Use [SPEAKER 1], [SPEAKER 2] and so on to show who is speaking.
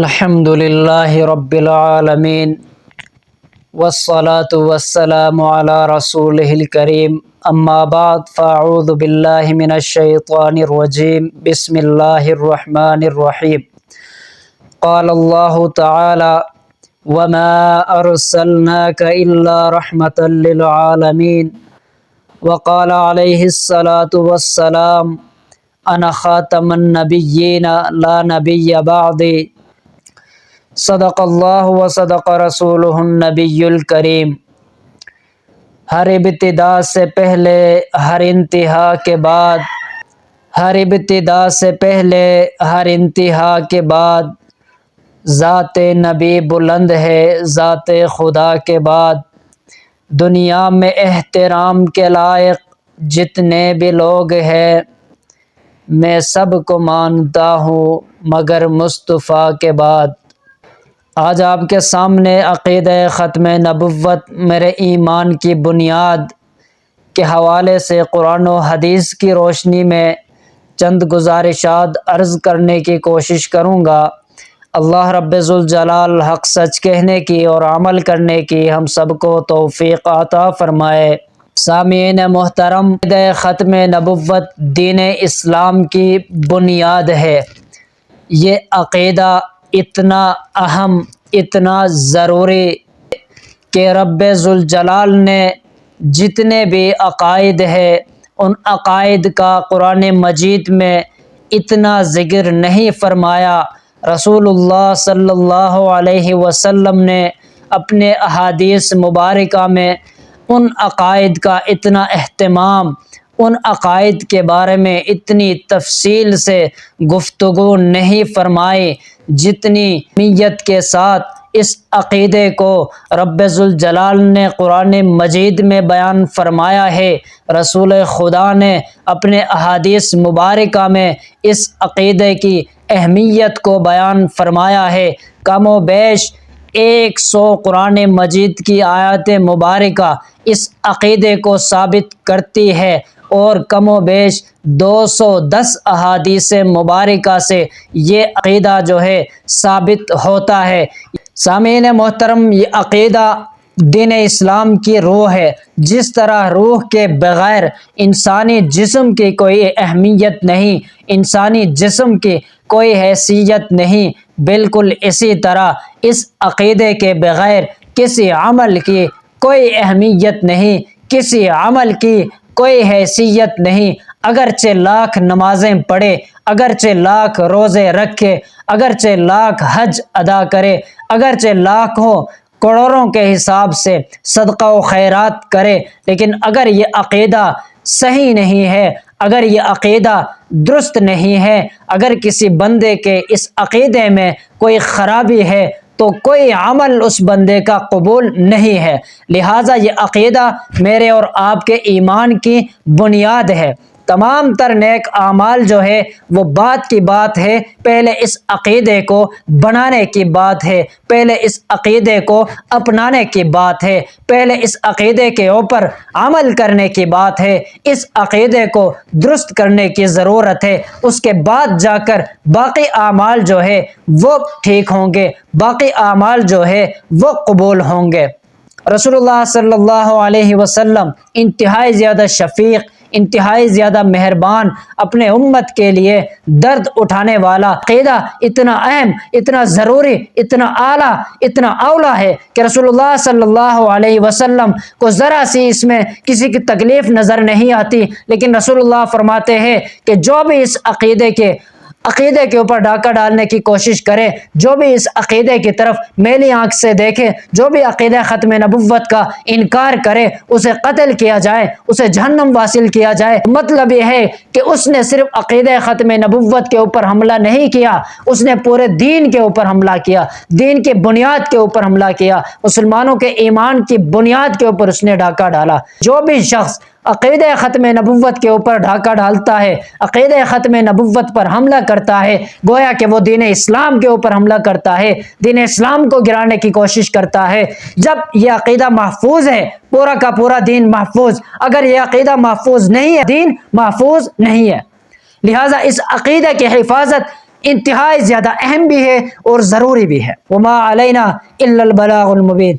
[SPEAKER 1] الحمد للہ رب العالمین والصلاة والسلام علی رسولہ الکریم اما بعد فاعوذ باللہ من الشیطان الرجیم بسم اللہ الرحمن الرحیم قال اللہ تعالی وما ارسلناک الا رحمتا للعالمین وقال علیہ الصلاة والسلام انا خاتم النبیین لا نبی بعدی صدق اللہ و صدق رسولہ النبی الکریم۔ ہر ابتدا سے پہلے ہر انتہا کے بعد، ہر ابتدا سے پہلے ہر انتہا کے بعد، ذات نبی بلند ہے ذات خدا کے بعد۔ دنیا میں احترام کے لائق جتنے بھی لوگ ہیں، میں سب کو مانتا ہوں مگر مصطفیٰ کے بعد۔ آج آپ کے سامنے عقیدہ ختم نبوت میرے ایمان کی بنیاد کے حوالے سے قرآن و حدیث کی روشنی میں چند گزارشات عرض کرنے کی کوشش کروں گا۔ اللہ رب ذوالجلال حق سچ کہنے کی اور عمل کرنے کی ہم سب کو توفیق عطا فرمائے۔ سامعین محترم، عقیدہ ختم نبوت دین اسلام کی بنیاد ہے۔ یہ عقیدہ اتنا اہم، اتنا ضروری کہ رب ذوالجلال نے جتنے بھی عقائد ہے ان عقائد کا قرآن مجید میں اتنا ذکر نہیں فرمایا۔ رسول اللہ صلی اللہ علیہ وسلم نے اپنے احادیث مبارکہ میں ان عقائد کا اتنا اہتمام، ان عقائد کے بارے میں اتنی تفصیل سے گفتگو نہیں فرمائی جتنی اہمیت کے ساتھ اس عقیدے کو رب ذوالجلال نے قرآن مجید میں بیان فرمایا ہے۔ رسول خدا نے اپنے احادیث مبارکہ میں اس عقیدے کی اہمیت کو بیان فرمایا ہے۔ کم و بیش 100 قرآن مجید کی آیات مبارکہ اس عقیدے کو ثابت کرتی ہے اور کم و بیش 210 احادیث مبارکہ سے یہ عقیدہ جو ہے ثابت ہوتا ہے۔ سامعین محترم، یہ عقیدہ دین اسلام کی روح ہے۔ جس طرح روح کے بغیر انسانی جسم کی کوئی اہمیت نہیں، انسانی جسم کی کوئی حیثیت نہیں، بالکل اسی طرح اس عقیدے کے بغیر کسی عمل کی کوئی اہمیت نہیں، کسی عمل کی کوئی حیثیت نہیں۔ اگرچہ لاکھ نمازیں پڑھے، اگرچہ لاکھ روزے رکھے، اگرچہ لاکھ حج ادا کرے، اگرچہ لاکھوں کروڑوں کے حساب سے صدقہ و خیرات کرے، لیکن اگر یہ عقیدہ صحیح نہیں ہے، اگر یہ عقیدہ درست نہیں ہے، اگر کسی بندے کے اس عقیدے میں کوئی خرابی ہے تو کوئی عمل اس بندے کا قبول نہیں ہے۔ لہٰذا یہ عقیدہ میرے اور آپ کے ایمان کی بنیاد ہے۔ تمام تر نیک اعمال جو ہے وہ بات کی بات ہے، پہلے اس عقیدے کو بنانے کی بات ہے، پہلے اس عقیدے کو اپنانے کی بات ہے، پہلے اس عقیدے کے اوپر عمل کرنے کی بات ہے، اس عقیدے کو درست کرنے کی ضرورت ہے۔ اس کے بعد جا کر باقی اعمال جو ہے وہ ٹھیک ہوں گے، باقی اعمال جو ہے وہ قبول ہوں گے۔ رسول اللہ صلی اللہ علیہ وسلم انتہائی زیادہ شفیق، انتہائی زیادہ مہربان، اپنے امت کے لیے درد اٹھانے والا عقیدہ اتنا اہم، اتنا ضروری، اتنا اعلیٰ، اتنا اولیٰ ہے کہ رسول اللہ صلی اللہ علیہ وسلم کو ذرا سی اس میں کسی کی تکلیف نظر نہیں آتی، لیکن رسول اللہ فرماتے ہیں کہ جو بھی اس عقیدے کے اوپر ڈاکہ ڈالنے کی کوشش کرے، جو بھی اس عقیدے کی طرف میلی آنکھ سے دیکھے، جو بھی عقیدہ ختم نبوت کا انکار کرے، اسے قتل کیا جائے، اسے جہنم واصل کیا جائے۔ مطلب یہ ہے کہ اس نے صرف عقیدہ ختم نبوت کے اوپر حملہ نہیں کیا، اس نے پورے دین کے اوپر حملہ کیا، دین کی بنیاد کے اوپر حملہ کیا، مسلمانوں کے ایمان کی بنیاد کے اوپر اس نے ڈاکہ ڈالا۔ جو بھی شخص عقیدہ ختم نبوت کے اوپر ڈاکہ ڈالتا ہے، عقیدہ ختم نبوت پر حملہ کرتا ہے، گویا کہ وہ دین اسلام کے اوپر حملہ کرتا ہے، دین اسلام کو گرانے کی کوشش کرتا ہے۔ جب یہ عقیدہ محفوظ ہے، پورا کا پورا دین محفوظ، اگر یہ عقیدہ محفوظ نہیں ہے، دین محفوظ نہیں ہے۔ لہٰذا اس عقیدہ کی حفاظت انتہائی زیادہ اہم بھی ہے اور ضروری بھی ہے۔ وما علینا الا البلاغ المبین۔